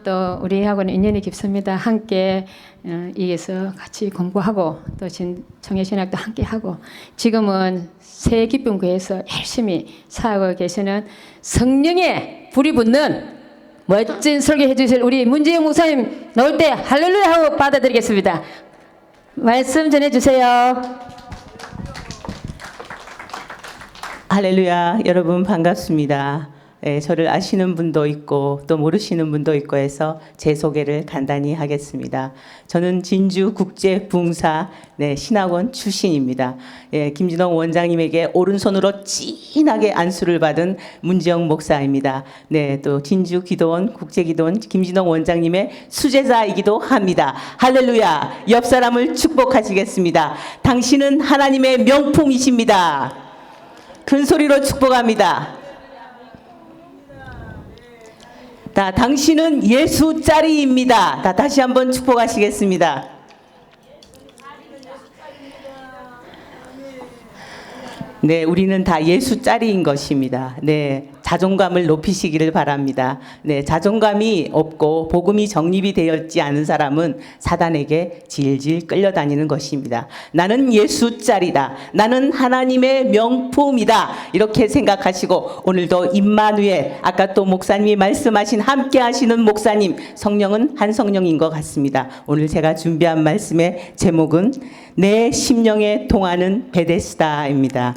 또 우리하고는 인연이 깊습니다. 함께 이에서 같이 공부하고 또 청해신학도 함께 하고 지금은 새 기쁨 교회에서 열심히 사역하고 계시는 성령의 불이 붙는 멋진 설교해 주실 우리 문재영 목사님 나올 때 할렐루야 하고 받아드리겠습니다. 말씀 전해 주세요. 할렐루야. 여러분 반갑습니다. 저를 아시는 분도 있고 또 모르시는 분도 있고 해서 제 소개를 간단히 하겠습니다. 저는 진주국제부흥사 신학원 출신입니다. 김진홍 원장님에게 오른손으로 진하게 안수를 받은 문지영 목사입니다. 또 진주기도원 국제기도원 김진홍 원장님의 수제자이기도 합니다. 할렐루야. 옆 사람을 축복하시겠습니다. 당신은 하나님의 명품이십니다. 큰 소리로 축복합니다. 당신은 예수 짜리입니다. 다시 한번 축복하시겠습니다. 우리는 다 예수 짜리인 것입니다. 자존감을 높이시기를 바랍니다. 자존감이 없고 복음이 정립이 되어 있지 않은 사람은 사단에게 질질 끌려다니는 것입니다. 나는 예수 짜리다. 나는 하나님의 명품이다. 이렇게 생각하시고 오늘도 임마누엘, 아까 또 목사님이 말씀하신 함께 하시는 목사님, 성령은 한 성령인 것 같습니다. 오늘 제가 준비한 말씀의 제목은 내 심령에 통하는 베데스다입니다.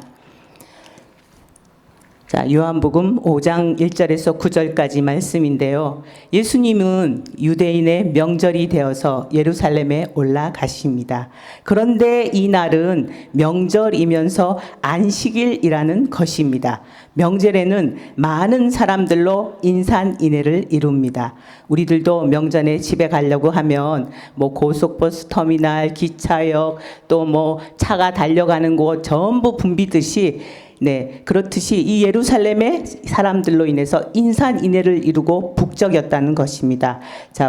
요한복음 5장 1절에서 9절까지 말씀인데요. 예수님은 유대인의 명절이 되어서 예루살렘에 올라가십니다. 그런데 이 날은 명절이면서 안식일이라는 것입니다. 명절에는 많은 사람들로 인산인해를 이룹니다. 우리들도 명절에 집에 가려고 하면 고속버스 터미널, 기차역, 또 차가 달려가는 곳 전부 붐비듯이 그렇듯이 이 예루살렘의 사람들로 인해서 인산인해를 이루고 북적였다는 것입니다.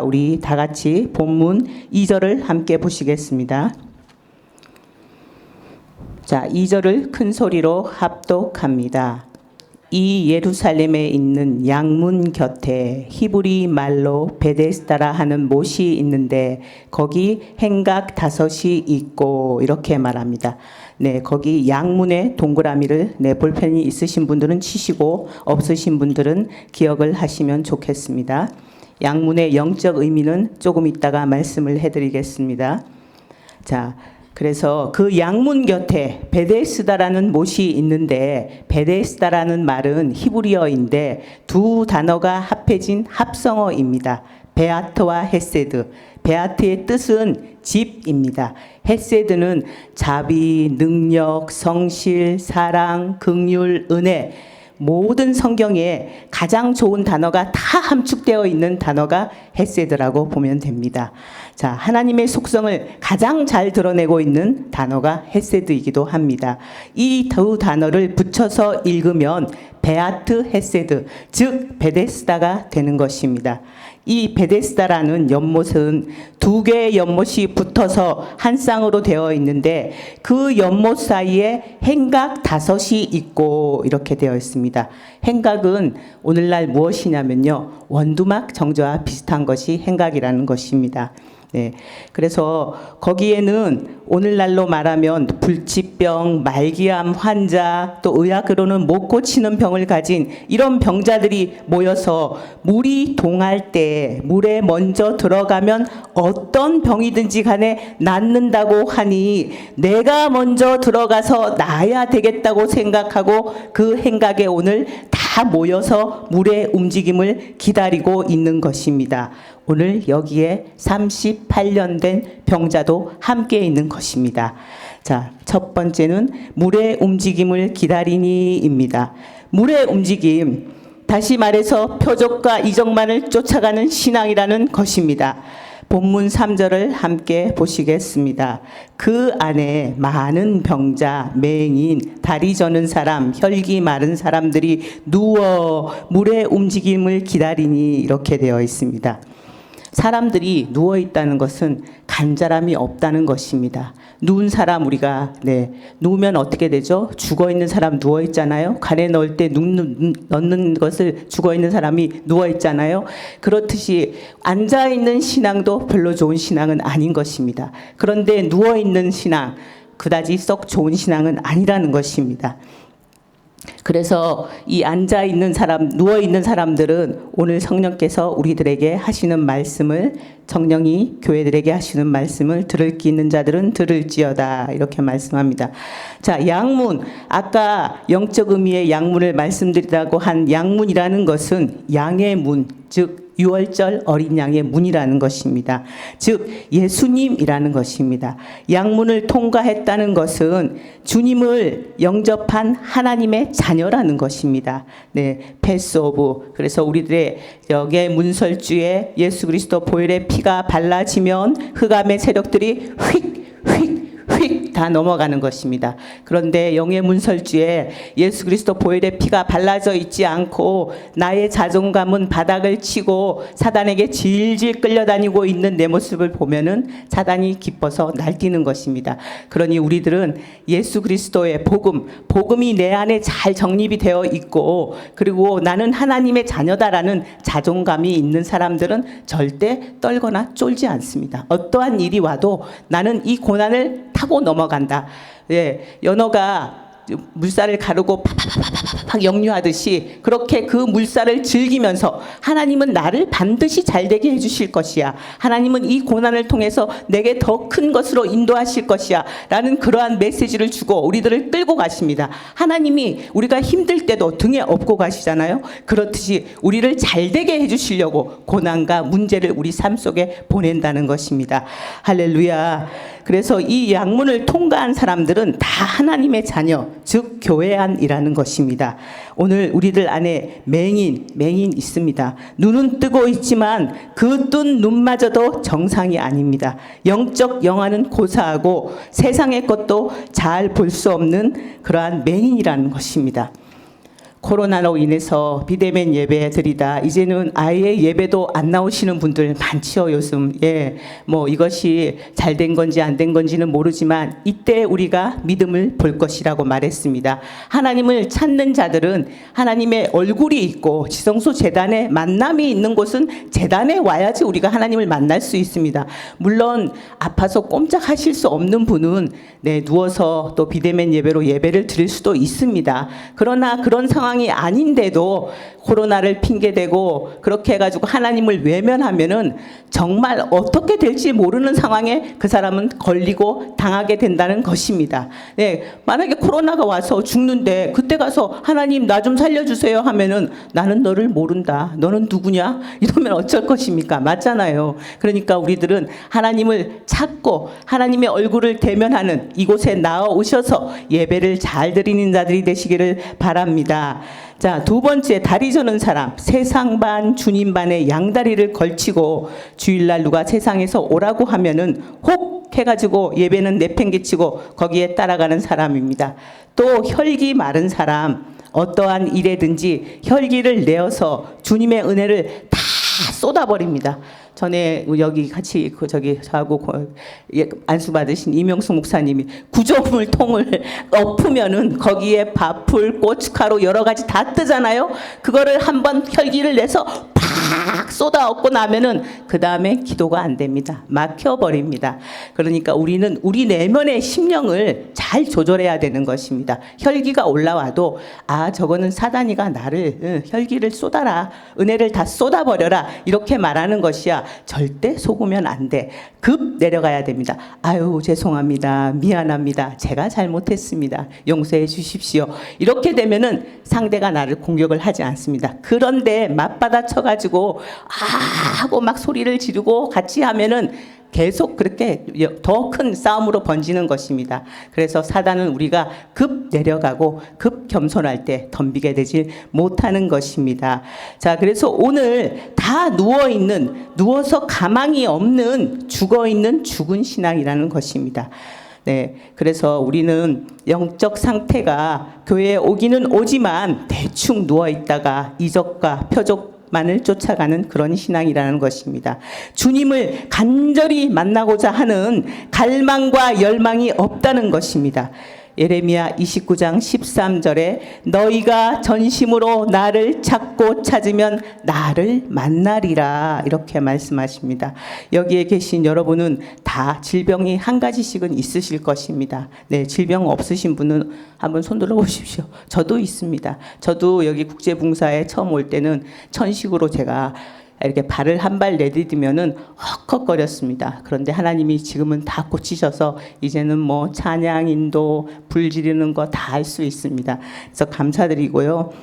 우리 다 같이 본문 2절을 함께 보시겠습니다. 2절을 큰 소리로 합독합니다. 이 예루살렘에 있는 양문 곁에 히브리 말로 베데스다라 하는 못이 있는데 거기 행각 5이 있고 이렇게 말합니다. 거기 양문에 동그라미를 볼펜이 있으신 분들은 치시고 없으신 분들은 기억을 하시면 좋겠습니다. 양문의 영적 의미는 조금 이따가 말씀을 해드리겠습니다. 그래서 그 양문 곁에 베데스다라는 못이 있는데 베데스다라는 말은 히브리어인데 두 단어가 합해진 합성어입니다. 베아트와 헤세드. 베아트의 뜻은 집입니다. 헤세드는 자비, 능력, 성실, 사랑, 긍휼, 은혜, 모든 성경에 가장 좋은 단어가 다 함축되어 있는 단어가 헤세드라고 보면 됩니다. 하나님의 속성을 가장 잘 드러내고 있는 단어가 헤세드이기도 합니다. 이 두 단어를 붙여서 읽으면 베아트 헤세드, 즉 베데스다가 되는 것입니다. 이 베데스다라는 연못은 2개의 연못이 붙어서 한 쌍으로 되어 있는데 그 연못 사이에 행각 5이 있고 이렇게 되어 있습니다. 행각은 오늘날 무엇이냐면요, 원두막 정조와 비슷한 것이 행각이라는 것입니다. 그래서 거기에는 오늘날로 말하면 불치병, 말기암 환자, 또 의학으로는 못 고치는 병을 가진 이런 병자들이 모여서 물이 동할 때 물에 먼저 들어가면 어떤 병이든지 간에 낫는다고 하니 내가 먼저 들어가서 나아야 되겠다고 생각하고 그 행각에 오늘 다 모여서 물의 움직임을 기다리고 있는 것입니다. 오늘 여기에 38년 된 병자도 함께 있는 것입니다. 첫 번째는 물의 움직임을 기다리니입니다. 물의 움직임, 다시 말해서 표적과 이적만을 쫓아가는 신앙이라는 것입니다. 본문 3절을 함께 보시겠습니다. 그 안에 많은 병자, 맹인, 다리 저는 사람, 혈기 마른 사람들이 누워 물의 움직임을 기다리니 이렇게 되어 있습니다. 사람들이 누워 있다는 것은 간절함이 없다는 것입니다. 누운 사람 우리가 누우면 어떻게 되죠? 죽어 있는 사람 누워 있잖아요. 간에 넣을 때 넣는 것을 죽어 있는 사람이 누워 있잖아요. 그렇듯이 앉아 있는 신앙도 별로 좋은 신앙은 아닌 것입니다. 그런데 누워 있는 신앙 그다지 썩 좋은 신앙은 아니라는 것입니다. 그래서 이 앉아 있는 사람, 누워 있는 사람들은 오늘 성령께서 우리들에게 하시는 말씀을, 성령이 교회들에게 하시는 말씀을 들을 귀 있는 자들은 들을지어다 이렇게 말씀합니다. 자, 양문, 아까 영적 의미의 양문을 말씀드리라고 한 양문이라는 것은 양의 문, 즉 유월절 어린 양의 문이라는 것입니다. 즉 예수님이라는 것입니다. 양문을 통과했다는 것은 주님을 영접한 하나님의 자녀라는 것입니다. 패스오브. 그래서 우리들의 여기에 문설주에 예수 그리스도 보혈의 피가 발라지면 흑암의 세력들이 휙 다 넘어가는 것입니다. 그런데 영의 문설주에 예수 그리스도 보혈의 피가 발라져 있지 않고 나의 자존감은 바닥을 치고 사단에게 질질 끌려다니고 있는 내 모습을 보면은 사단이 기뻐서 날뛰는 것입니다. 그러니 우리들은 예수 그리스도의 복음이 내 안에 잘 정립이 되어 있고 그리고 나는 하나님의 자녀다라는 자존감이 있는 사람들은 절대 떨거나 쫄지 않습니다. 어떠한 일이 와도 나는 이 고난을 타고 넘어간다. 연어가 물살을 가르고 팍 역류하듯이 그렇게 그 물살을 즐기면서 하나님은 나를 반드시 잘되게 해주실 것이야. 하나님은 이 고난을 통해서 내게 더 큰 것으로 인도하실 것이야. 라는 그러한 메시지를 주고 우리들을 끌고 가십니다. 하나님이 우리가 힘들 때도 등에 업고 가시잖아요. 그렇듯이 우리를 잘되게 해주시려고 고난과 문제를 우리 삶 속에 보낸다는 것입니다. 할렐루야. 그래서 이 양문을 통과한 사람들은 다 하나님의 자녀, 즉 교회 안이라는 것입니다. 오늘 우리들 안에 맹인 있습니다. 눈은 뜨고 있지만 그 뜬 눈마저도 정상이 아닙니다. 영적 영화는 고사하고 세상의 것도 잘 볼 수 없는 그러한 맹인이라는 것입니다. 코로나로 인해서 비대면 예배 드리다 이제는 아예 예배도 안 나오시는 분들 많지요 요즘. 뭐 이것이 잘 된 건지 안 된 건지는 모르지만 이때 우리가 믿음을 볼 것이라고 말했습니다. 하나님을 찾는 자들은 하나님의 얼굴이 있고 지성소 제단에 만남이 있는 곳은 제단에 와야지 우리가 하나님을 만날 수 있습니다. 물론 아파서 꼼짝하실 수 없는 분은 누워서 또 비대면 예배로 예배를 드릴 수도 있습니다. 그러나 그런 상황이 아닌데도 코로나를 핑계대고 그렇게 해가지고 하나님을 외면하면은 정말 어떻게 될지 모르는 상황에 그 사람은 걸리고 당하게 된다는 것입니다. 만약에 코로나가 와서 죽는데 그때 가서 하나님 나 좀 살려주세요 하면은 나는 너를 모른다. 너는 누구냐? 이러면 어쩔 것입니까? 맞잖아요. 그러니까 우리들은 하나님을 찾고 하나님의 얼굴을 대면하는 이곳에 나오셔서 예배를 잘 드리는 자들이 되시기를 바랍니다. 자, 두 번째, 다리 저는 사람. 세상 반 주님 반의 양다리를 걸치고 주일날 누가 세상에서 오라고 하면은 혹 해가지고 예배는 내팽개치고 거기에 따라가는 사람입니다. 또 혈기 마른 사람. 어떠한 일에든지 혈기를 내어서 주님의 은혜를 다 쏟아버립니다. 전에 여기 같이 저하고 안수 받으신 이명수 목사님이 구조물 통을 엎으면은 거기에 밥풀, 고춧가루 여러 가지 다 뜨잖아요. 그거를 한번 혈기를 내서 팍 쏟아 엎고 나면은 그 다음에 기도가 안 됩니다. 막혀버립니다. 그러니까 우리는 우리 내면의 심령을 잘 조절해야 되는 것입니다. 혈기가 올라와도 저거는 사단이가 나를 혈기를 쏟아라, 은혜를 다 쏟아버려라 이렇게 말하는 것이야. 절대 속으면 안 돼. 급 내려가야 됩니다. 아유 죄송합니다. 미안합니다. 제가 잘못했습니다. 용서해 주십시오. 이렇게 되면은 상대가 나를 공격을 하지 않습니다. 그런데 맞받아 쳐가지고 하고 막 소리를 지르고 같이 하면은 계속 그렇게 더 큰 싸움으로 번지는 것입니다. 그래서 사단은 우리가 급 내려가고 급 겸손할 때 덤비게 되지 못하는 것입니다. 자, 그래서 오늘 다 누워서 가망이 없는 죽어있는 죽은 신앙이라는 것입니다. 그래서 우리는 영적 상태가 교회에 오기는 오지만 대충 누워있다가 이적과 표적 만을 쫓아가는 그런 신앙이라는 것입니다. 주님을 간절히 만나고자 하는 갈망과 열망이 없다는 것입니다. 예레미야 29장 13절에 너희가 전심으로 나를 찾고 찾으면 나를 만나리라 이렇게 말씀하십니다. 여기에 계신 여러분은 다 질병이 한 가지씩은 있으실 것입니다. 네, 질병 없으신 분은 한번 손 들어 보십시오. 저도 있습니다. 저도 여기 국제봉사에 처음 올 때는 천식으로 제가 이렇게 발을 한 발 내디디면은 헉헉거렸습니다. 그런데 하나님이 지금은 다 고치셔서 이제는 뭐 찬양, 인도, 불 지르는 거 다 할 수 있습니다. 그래서 감사드리고요.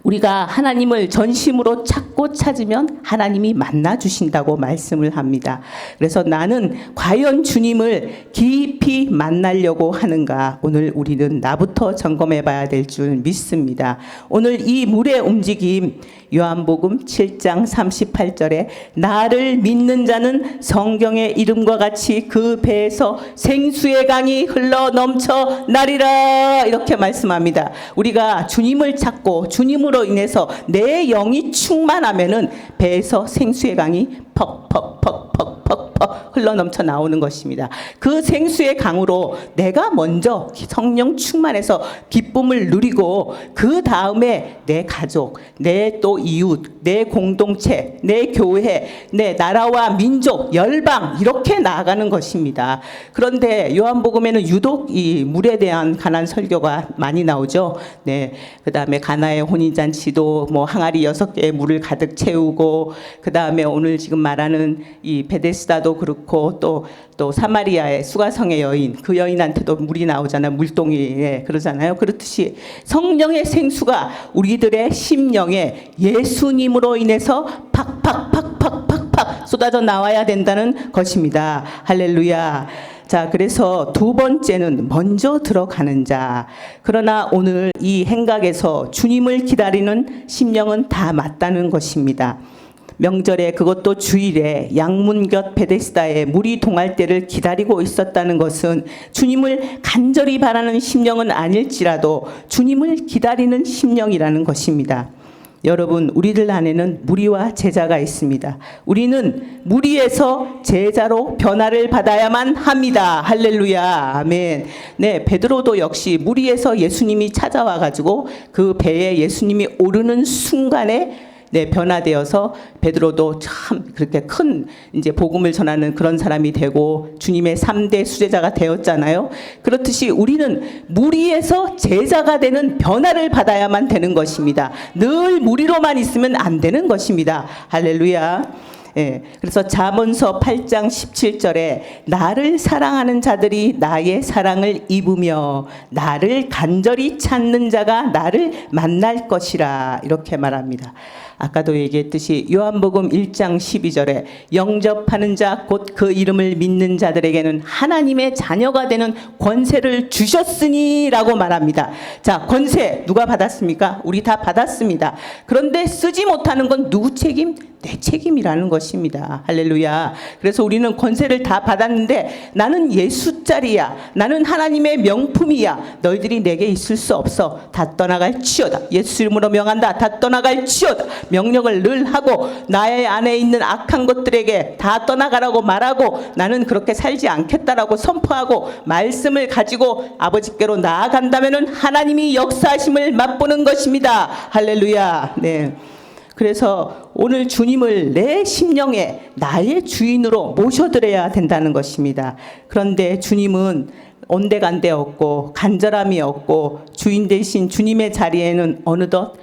우리가 하나님을 전심으로 찾고 찾으면 하나님이 만나 주신다고 말씀을 합니다. 그래서 나는 과연 주님을 깊이 만나려고 하는가? 오늘 우리는 나부터 점검해 봐야 될 줄 믿습니다. 오늘 이 물의 움직임 요한복음 7장 38절에 나를 믿는 자는 성경의 이름과 같이 그 배에서 생수의 강이 흘러 넘쳐 나리라 이렇게 말씀합니다. 우리가 주님을 찾고 주님으로 인해서 내 영이 충만하면은 배에서 생수의 강이 퍽퍽퍽퍽퍽 흘러 넘쳐 나오는 것입니다. 그 생수의 강으로 내가 먼저 성령 충만해서 기쁨을 누리고 그 다음에 내 가족, 내 또 이웃, 내 공동체, 내 교회, 내 나라와 민족, 열방 이렇게 나아가는 것입니다. 그런데 요한복음에는 유독 이 물에 대한 가난 설교가 많이 나오죠. 네, 그 다음에 가나의 혼인잔치도 뭐 항아리 6개의 물을 가득 채우고 그 다음에 오늘 지금 말하는 이 베데스다도 그렇고 또 사마리아의 수가성의 여인 그 여인한테도 물이 나오잖아요. 물동이에 그러잖아요. 그렇듯이 성령의 생수가 우리들의 심령에 예수님으로 인해서 팍팍팍팍팍팍 쏟아져 나와야 된다는 것입니다. 할렐루야. 자, 그래서 두 번째는 먼저 들어가는 자. 그러나 오늘 이 행각에서 주님을 기다리는 심령은 다 맞다는 것입니다. 명절에 그것도 주일에 양문 곁 베데스다에 물이 동할 때를 기다리고 있었다는 것은 주님을 간절히 바라는 심령은 아닐지라도 주님을 기다리는 심령이라는 것입니다. 여러분, 우리들 안에는 무리와 제자가 있습니다. 우리는 무리에서 제자로 변화를 받아야만 합니다. 할렐루야. 아멘. 네, 베드로도 역시 무리에서 예수님이 찾아와 가지고 그 배에 예수님이 오르는 순간에 네, 변화되어서 베드로도 참 그렇게 큰 이제 복음을 전하는 그런 사람이 되고 주님의 3대 수제자가 되었잖아요. 그렇듯이 우리는 무리에서 제자가 되는 변화를 받아야만 되는 것입니다. 늘 무리로만 있으면 안 되는 것입니다. 할렐루야. 예, 그래서 잠언서 8장 17절에 나를 사랑하는 자들이 나의 사랑을 입으며 나를 간절히 찾는 자가 나를 만날 것이라 이렇게 말합니다. 아까도 얘기했듯이 요한복음 1장 12절에 영접하는 자 곧 그 이름을 믿는 자들에게는 하나님의 자녀가 되는 권세를 주셨으니 라고 말합니다. 자, 권세 누가 받았습니까? 우리 다 받았습니다. 그런데 쓰지 못하는 건 누구 책임? 내 책임이라는 것입니다. 할렐루야. 그래서 우리는 권세를 다 받았는데 나는 예수짜리야. 나는 하나님의 명품이야. 너희들이 내게 있을 수 없어. 다 떠나갈 치요다. 예수 이름으로 명한다. 다 떠나갈 치요다. 명령을 늘 하고 나의 안에 있는 악한 것들에게 다 떠나가라고 말하고 나는 그렇게 살지 않겠다라고 선포하고 말씀을 가지고 아버지께로 나아간다면은 하나님이 역사하심을 맛보는 것입니다. 할렐루야. 네. 그래서 오늘 주님을 내 심령에 나의 주인으로 모셔드려야 된다는 것입니다. 그런데 주님은 온데간데 없고 간절함이 없고 주인 대신 주님의 자리에는 어느덧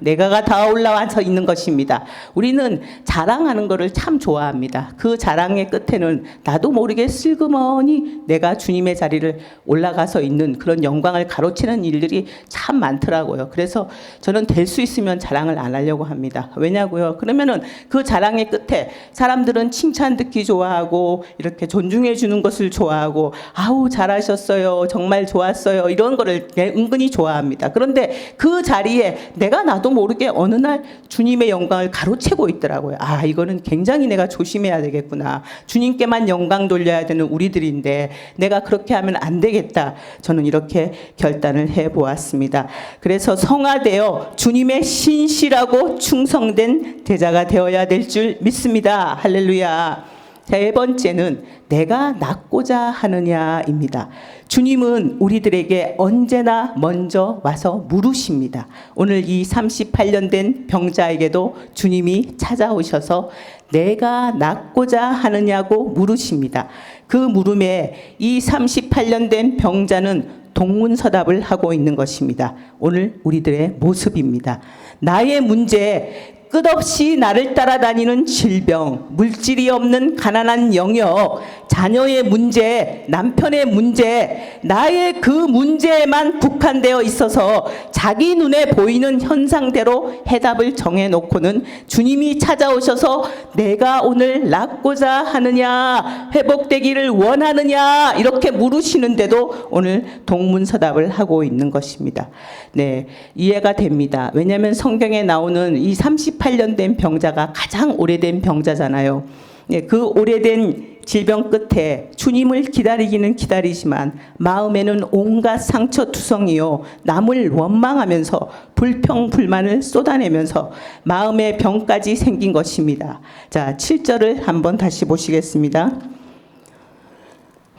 내가가 다 올라와서 있는 것입니다. 우리는 자랑하는 것을 참 좋아합니다. 그 자랑의 끝에는 나도 모르게 슬그머니 내가 주님의 자리를 올라가서 있는 그런 영광을 가로채는 일들이 참 많더라고요. 그래서 저는 될 수 있으면 자랑을 안 하려고 합니다. 왜냐고요? 그러면은 그 자랑의 끝에 사람들은 칭찬 듣기 좋아하고 이렇게 존중해 주는 것을 좋아하고 아우 잘하셨어요. 정말 좋았어요. 이런 거를 은근히 좋아합니다. 그런데 그 자리에 내가 나도 모르게 어느 날 주님의 영광을 가로채고 있더라고요. 아, 이거는 굉장히 내가 조심해야 되겠구나. 주님께만 영광 돌려야 되는 우리들인데 내가 그렇게 하면 안 되겠다. 저는 이렇게 결단을 해보았습니다. 그래서 성화되어 주님의 신실하고 충성된 제자가 되어야 될 줄 믿습니다. 할렐루야. 세 번째는 내가 낫고자 하느냐입니다. 주님은 우리들에게 언제나 먼저 와서 물으십니다. 오늘 이 38년 된 병자에게도 주님이 찾아오셔서 내가 낫고자 하느냐고 물으십니다. 그 물음에 이 38년 된 병자는 동문서답을 하고 있는 것입니다. 오늘 우리들의 모습입니다. 나의 문제, 끝없이 나를 따라다니는 질병, 물질이 없는 가난한 영역, 자녀의 문제, 남편의 문제, 나의 그 문제에만 국한되어 있어서 자기 눈에 보이는 현상대로 해답을 정해놓고는 주님이 찾아오셔서 내가 오늘 낫고자 하느냐, 회복되기를 원하느냐 이렇게 물으시는데도 오늘 동문서답을 하고 있는 것입니다. 네, 이해가 됩니다. 왜냐하면 성경에 나오는 이 38년 된 병자가 가장 오래된 병자잖아요. 네, 그 오래된 질병 끝에 주님을 기다리기는 기다리지만 마음에는 온갖 상처투성이요, 남을 원망하면서 불평불만을 쏟아내면서 마음의 병까지 생긴 것입니다. 자, 7절을 한번 다시 보시겠습니다.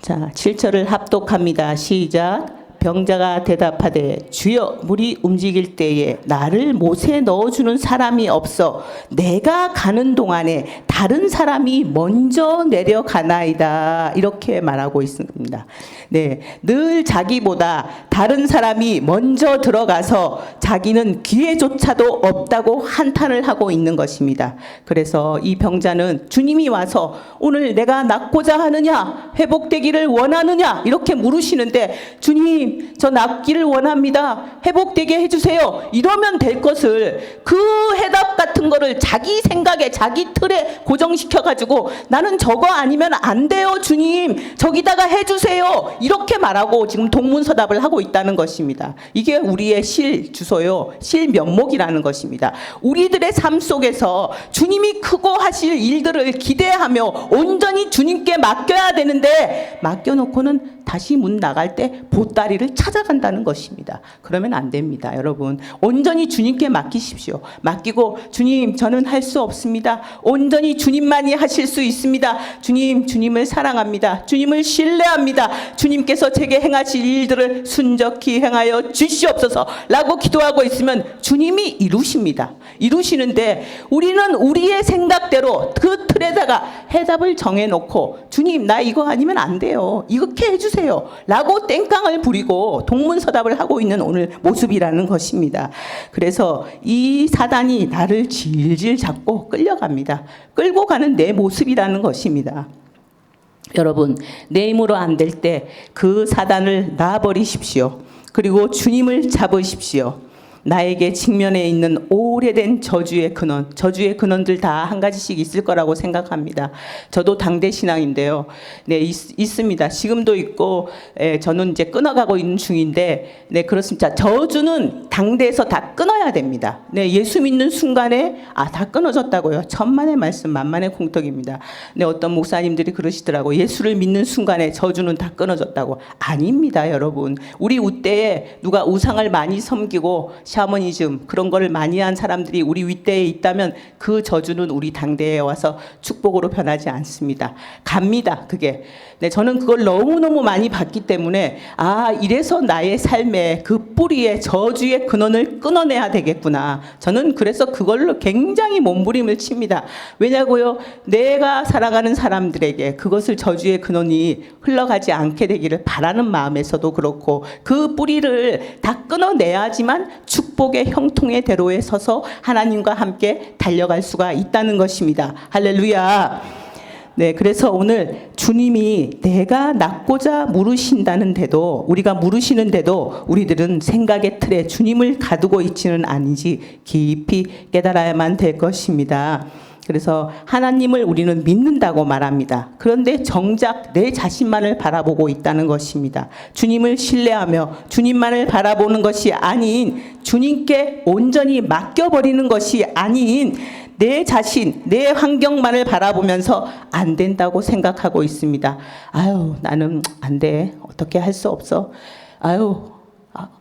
자, 7절을 합독합니다. 시작. 병자가 대답하되 주여, 물이 움직일 때에 나를 못에 넣어주는 사람이 없어 내가 가는 동안에 다른 사람이 먼저 내려가나이다. 이렇게 말하고 있습니다. 네, 늘 자기보다 다른 사람이 먼저 들어가서 자기는 기회조차도 없다고 한탄을 하고 있는 것입니다. 그래서 이 병자는 주님이 와서 오늘 내가 낫고자 하느냐, 회복되기를 원하느냐 이렇게 물으시는데 주님, 저 낫기를 원합니다. 회복되게 해주세요. 이러면 될 것을 그 해답 같은 거를 자기 생각에 자기 틀에 고정시켜가지고 나는 저거 아니면 안 돼요 주님, 저기다가 해주세요 이렇게 말하고 지금 동문서답을 하고 있다는 것입니다. 이게 우리의 실 주소요, 실 면목이라는 것입니다. 우리들의 삶 속에서 주님이 크고 하실 일들을 기대하며 온전히 주님께 맡겨야 되는데 맡겨놓고는 다시 문 나갈 때 보따리를 찾아간다는 것입니다. 그러면 안 됩니다. 여러분, 온전히 주님께 맡기십시오. 맡기고 주님, 저는 할 수 없습니다. 온전히 주님만이 하실 수 있습니다. 주님, 주님을 사랑합니다. 주님을 신뢰합니다. 주님께서 제게 행하실 일들을 순적히 행하여 주시옵소서 라고 기도하고 있으면 주님이 이루십니다. 이루시는데 우리는 우리의 생각대로 그 틀에다가 해답을 정해놓고 주님, 나 이거 아니면 안 돼요, 이렇게 해주세요 라고 땡깡을 부리고 동문서답을 하고 있는 오늘 모습이라는 것입니다. 그래서 이 사단이 나를 질질 잡고 끌려갑니다. 끌고 가는 내 모습이라는 것입니다. 여러분, 내 힘으로 안 될 때 그 사단을 놔버리십시오. 그리고 주님을 잡으십시오. 나에게 직면해 있는 오래된 저주의 근원들 다 한 가지씩 있을 거라고 생각합니다. 저도 당대 신앙인데요. 네, 있습니다. 지금도 있고, 저는 이제 끊어가고 있는 중인데, 네, 그렇습니다. 저주는 당대에서 다 끊어야 됩니다. 네, 예수 믿는 순간에, 다 끊어졌다고요. 천만의 말씀, 만만의 공덕입니다. 네, 어떤 목사님들이 그러시더라고요. 예수를 믿는 순간에 저주는 다 끊어졌다고. 아닙니다, 여러분. 우리 우때에 누가 우상을 많이 섬기고, 샤머니즘 그런 거를 많이 한 사람들이 우리 윗대에 있다면 그 저주는 우리 당대에 와서 축복으로 변하지 않습니다. 갑니다, 그게. 네, 저는 그걸 너무너무 많이 봤기 때문에 이래서 나의 삶의 그 뿌리의 저주의 근원을 끊어내야 되겠구나. 저는 그래서 그걸로 굉장히 몸부림을 칩니다. 왜냐고요? 내가 살아가는 사람들에게 그것을 저주의 근원이 흘러가지 않게 되기를 바라는 마음에서도 그렇고 그 뿌리를 다 끊어내야지만 축복의 형통의 대로에 서서 하나님과 함께 달려갈 수가 있다는 것입니다. 할렐루야. 네, 그래서 오늘 주님이 내가 낫고자 물으신다는데도, 우리가 물으시는데도 우리들은 생각의 틀에 주님을 가두고 있지는 아니지 깊이 깨달아야만 될 것입니다. 그래서 하나님을 우리는 믿는다고 말합니다. 그런데 정작 내 자신만을 바라보고 있다는 것입니다. 주님을 신뢰하며 주님만을 바라보는 것이 아닌, 주님께 온전히 맡겨버리는 것이 아닌 내 자신, 내 환경만을 바라보면서 안 된다고 생각하고 있습니다. 아유, 나는 안 돼. 어떻게 할 수 없어. 아유,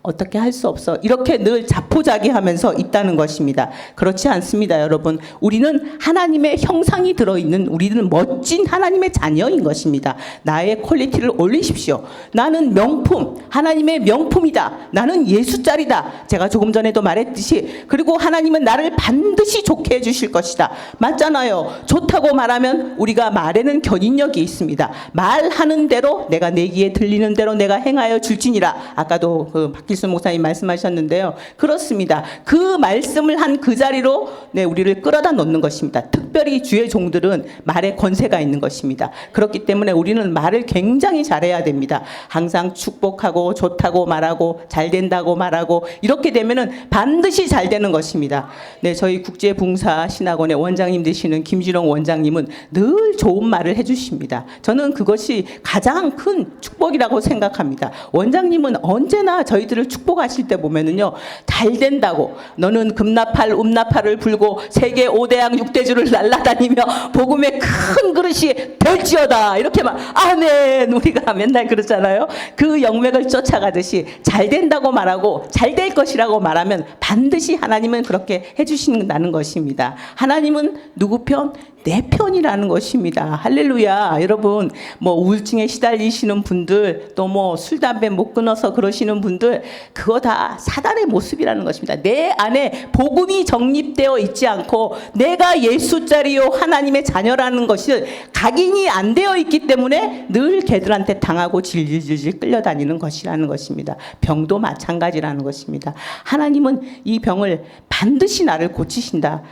어떻게 할 수 없어. 이렇게 늘 자포자기하면서 있다는 것입니다. 그렇지 않습니다, 여러분. 우리는 하나님의 형상이 들어있는, 우리는 멋진 하나님의 자녀인 것입니다. 나의 퀄리티를 올리십시오. 나는 명품, 하나님의 명품이다. 나는 예수짜리다. 제가 조금 전에도 말했듯이, 그리고 하나님은 나를 반드시 좋게 해주실 것이다. 맞잖아요. 좋다고 말하면 우리가 말에는 견인력이 있습니다. 말하는 대로, 내가 내 귀에 들리는 대로 내가 행하여 줄지니라. 아까도 박길순 목사님 말씀하셨는데요. 그렇습니다. 그 말씀을 한 그 자리로 우리를 끌어다 놓는 것입니다. 특별히 주의 종들은 말에 권세가 있는 것입니다. 그렇기 때문에 우리는 말을 굉장히 잘해야 됩니다. 항상 축복하고 좋다고 말하고 잘 된다고 말하고 이렇게 되면은 반드시 잘 되는 것입니다. 저희 국제붕사 신학원의 원장님 되시는 김진홍 원장님은 늘 좋은 말을 해주십니다. 저는 그것이 가장 큰 축복이라고 생각합니다. 원장님은 언제나 저희들을 축복하실 때 보면은요, 잘 된다고, 너는 금나팔 음나팔을 불고 세계 5대양 6대주를 날아다니며 복음의 큰 그릇이 될지어다, 이렇게 막 아멘, 우리가 맨날 그러잖아요. 그 영맥을 쫓아가듯이 잘 된다고 말하고 잘 될 것이라고 말하면 반드시 하나님은 그렇게 해주신다는 것입니다. 하나님은 누구 편? 내 편이라는 것입니다. 할렐루야. 여러분, 우울증에 시달리시는 분들, 또 술, 담배 못 끊어서 그러시는 분들, 그거 다 사단의 모습이라는 것입니다. 내 안에 복음이 정립되어 있지 않고 내가 예수짜리요 하나님의 자녀라는 것이 각인이 안 되어 있기 때문에 늘 걔들한테 당하고 질질질질 끌려다니는 것이라는 것입니다. 병도 마찬가지라는 것입니다. 하나님은 이 병을 반드시 나를 고치신다.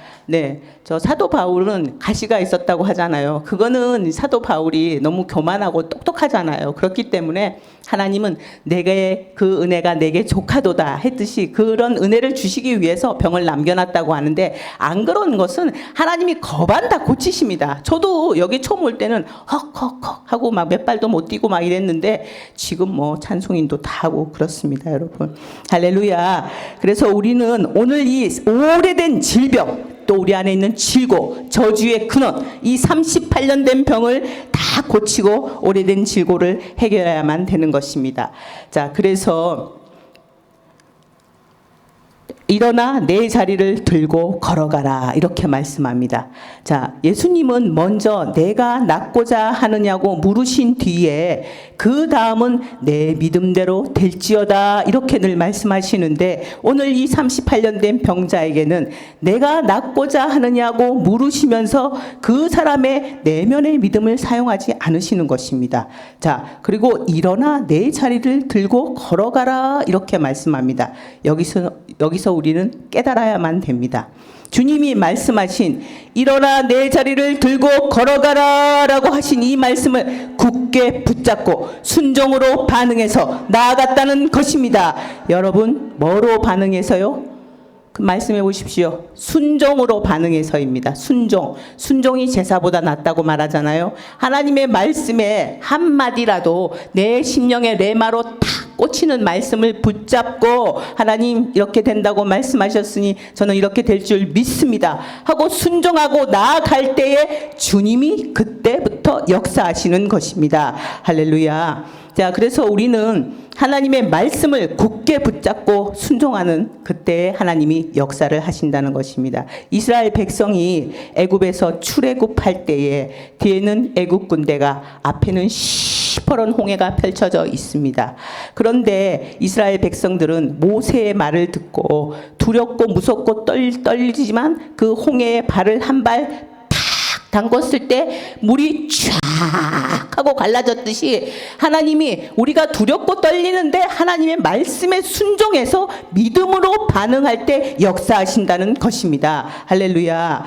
저 사도 바울은 가시가 있었다고 하잖아요. 그거는 사도 바울이 너무 교만하고 똑똑하잖아요. 그렇기 때문에 하나님은 내게 그 은혜가 내게 조카도다 했듯이 그런 은혜를 주시기 위해서 병을 남겨놨다고 하는데, 안 그런 것은 하나님이 거반다 고치십니다. 저도 여기 처음 올 때는 헉헉헉 하고 막 몇 발도 못 뛰고 막 이랬는데 지금 찬송인도 다 하고 그렇습니다, 여러분. 할렐루야. 그래서 우리는 오늘 이 오래된 질병, 또 우리 안에 있는 질고, 저주의 근원, 이 38년 된 병을 다 고치고 오래된 질고를 해결해야만 되는 것입니다. 자, 그래서 일어나 내 자리를 들고 걸어가라, 이렇게 말씀합니다. 자, 예수님은 먼저 내가 낫고자 하느냐고 물으신 뒤에 그 다음은 내 믿음대로 될지어다, 이렇게 늘 말씀하시는데, 오늘 이 38년 된 병자에게는 내가 낫고자 하느냐고 물으시면서 그 사람의 내면의 믿음을 사용하지 않으시는 것입니다. 자, 그리고 일어나 내 자리를 들고 걸어가라, 이렇게 말씀합니다. 여기서 우리는 깨달아야만 됩니다. 주님이 말씀하신 일어나 내 자리를 들고 걸어가라 라고 하신 이 말씀을 굳게 붙잡고 순종으로 반응해서 나아갔다는 것입니다. 여러분, 뭐로 반응해서요? 말씀해 보십시오. 순종으로 반응해서입니다. 순종이 제사보다 낫다고 말하잖아요. 하나님의 말씀에 한마디라도 내 심령의 레마로 탁 꽂히는 말씀을 붙잡고, 하나님 이렇게 된다고 말씀하셨으니 저는 이렇게 될 줄 믿습니다 하고 순종하고 나아갈 때에 주님이 그때부터 역사하시는 것입니다. 할렐루야. 자, 그래서 우리는 하나님의 말씀을 굳게 붙잡고 순종하는 그때에 하나님이 역사를 하신다는 것입니다. 이스라엘 백성이 애굽에서 출애굽할 때에 뒤에는 애굽 군대가, 앞에는 시퍼런 홍해가 펼쳐져 있습니다. 그런데 이스라엘 백성들은 모세의 말을 듣고 두렵고 무섭고 떨리지만 그 홍해에 발을 한 발 담궜을 때 물이 쫙 하고 갈라졌듯이, 하나님이 우리가 두렵고 떨리는데 하나님의 말씀에 순종해서 믿음으로 반응할 때 역사하신다는 것입니다. 할렐루야.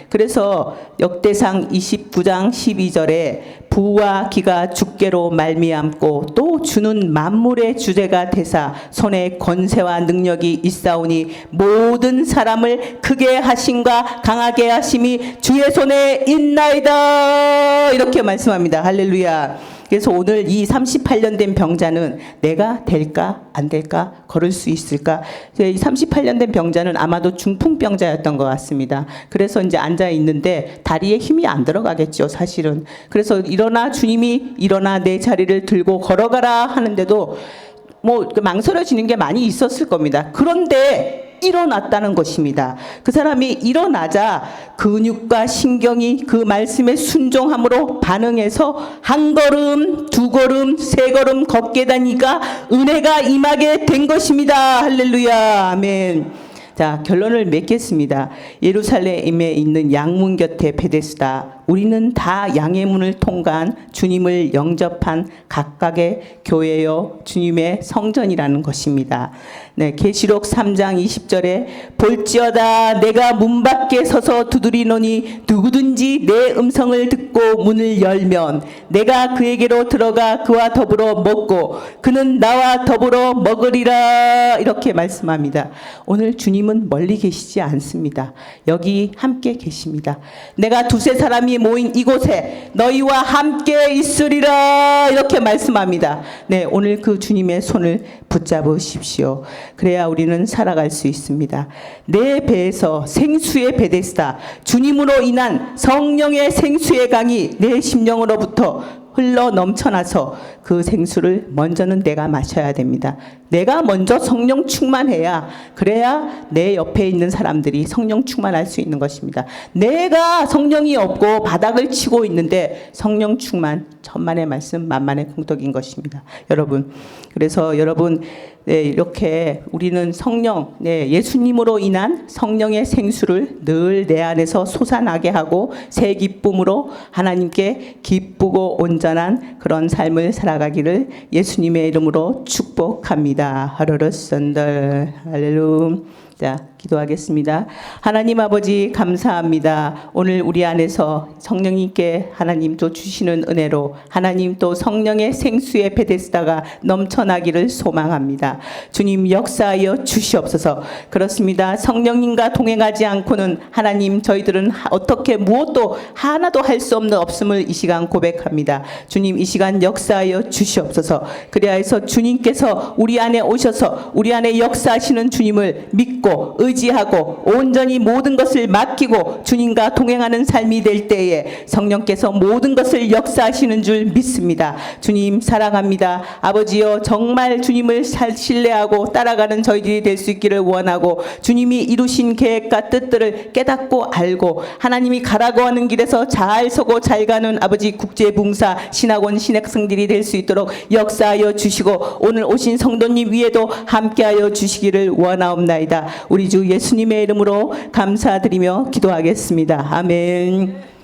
그래서 역대상 29장 12절에 부와 기가 주께로 말미암고 또 주는 만물의 주제가 되사 손에 권세와 능력이 있사오니 모든 사람을 크게 하심과 강하게 하심이 주의 손에 있나이다. 이렇게 말씀합니다. 할렐루야. 그래서 오늘 이 38년 된 병자는 내가 될까 안 될까, 걸을 수 있을까. 이 38년 된 병자는 아마도 중풍병자였던 것 같습니다. 그래서 이제 앉아 있는데 다리에 힘이 안 들어가겠죠, 사실은. 그래서 일어나, 주님이 일어나 내 자리를 들고 걸어가라 하는데도 뭐 망설여지는 게 많이 있었을 겁니다. 그런데 일어났다는 것입니다. 그 사람이 일어나자 근육과 신경이 그 말씀에 순종함으로 반응해서 한 걸음, 두 걸음, 세 걸음 걷게 다니까 은혜가 임하게 된 것입니다. 할렐루야. 아멘. 자, 결론을 맺겠습니다. 예루살렘에 있는 양문 곁에 베데스다. 우리는 다 양의 문을 통과한 주님을 영접한 각각의 교회요 주님의 성전이라는 것입니다. 네, 계시록 3장 20절에 볼지어다 내가 문 밖에 서서 두드리노니 누구든지 내 음성을 듣고 문을 열면 내가 그에게로 들어가 그와 더불어 먹고 그는 나와 더불어 먹으리라. 이렇게 말씀합니다. 오늘 주님은 멀리 계시지 않습니다. 여기 함께 계십니다. 내가 두세 사람이 모인 이곳에 너희와 함께 있으리라. 이렇게 말씀합니다. 네, 오늘 그 주님의 손을 붙잡으십시오. 그래야 우리는 살아갈 수 있습니다. 내 배에서 생수의 베데스다, 주님으로 인한 성령의 생수의 강이 내 심령으로부터 흘러 넘쳐나서 그 생수를 먼저는 내가 마셔야 됩니다. 내가 먼저 성령 충만해야, 그래야 내 옆에 있는 사람들이 성령 충만할 수 있는 것입니다. 내가 성령이 없고 바닥을 치고 있는데 성령 충만, 천만의 말씀 만만의 공덕인 것입니다. 여러분, 그래서 여러분, 네, 이렇게 우리는 성령, 네, 예수님으로 인한 성령의 생수를 늘 내 안에서 솟아나게 하고 새 기쁨으로 하나님께 기쁘고 온전한 그런 삶을 살아가기를 예수님의 이름으로 축복합니다. 하루르 선들 할렐루야. 자, 기도하겠습니다. 하나님 아버지 감사합니다. 오늘 우리 안에서 성령님께 하나님 또 주시는 은혜로 하나님 또 성령의 생수의 베데스다가 넘쳐나기를 소망합니다. 주님 역사하여 주시옵소서. 그렇습니다. 성령님과 동행하지 않고는 하나님 저희들은 어떻게 무엇도 하나도 할 수 없음을 이 시간 고백합니다. 주님 이 시간 역사하여 주시옵소서. 그래야 해서 주님께서 우리 안에 오셔서 우리 안에 역사하시는 주님을 믿고 의지하고 온전히 모든 것을 맡기고 주님과 동행하는 삶이 될 때에 성령께서 모든 것을 역사하시는 줄 믿습니다. 주님 사랑합니다. 아버지여, 정말 주님을 신뢰하고 따라가는 저희들이 될 수 있기를 원하고 주님이 이루신 계획과 뜻들을 깨닫고 알고 하나님이 가라고 하는 길에서 잘 서고 잘 가는 아버지 국제봉사 신학원 신학생들이 될 수 있도록 역사하여 주시고 오늘 오신 성도님 위에도 함께하여 주시기를 원하옵나이다. 우리 주 예수님의 이름으로 감사드리며 기도하겠습니다. 아멘.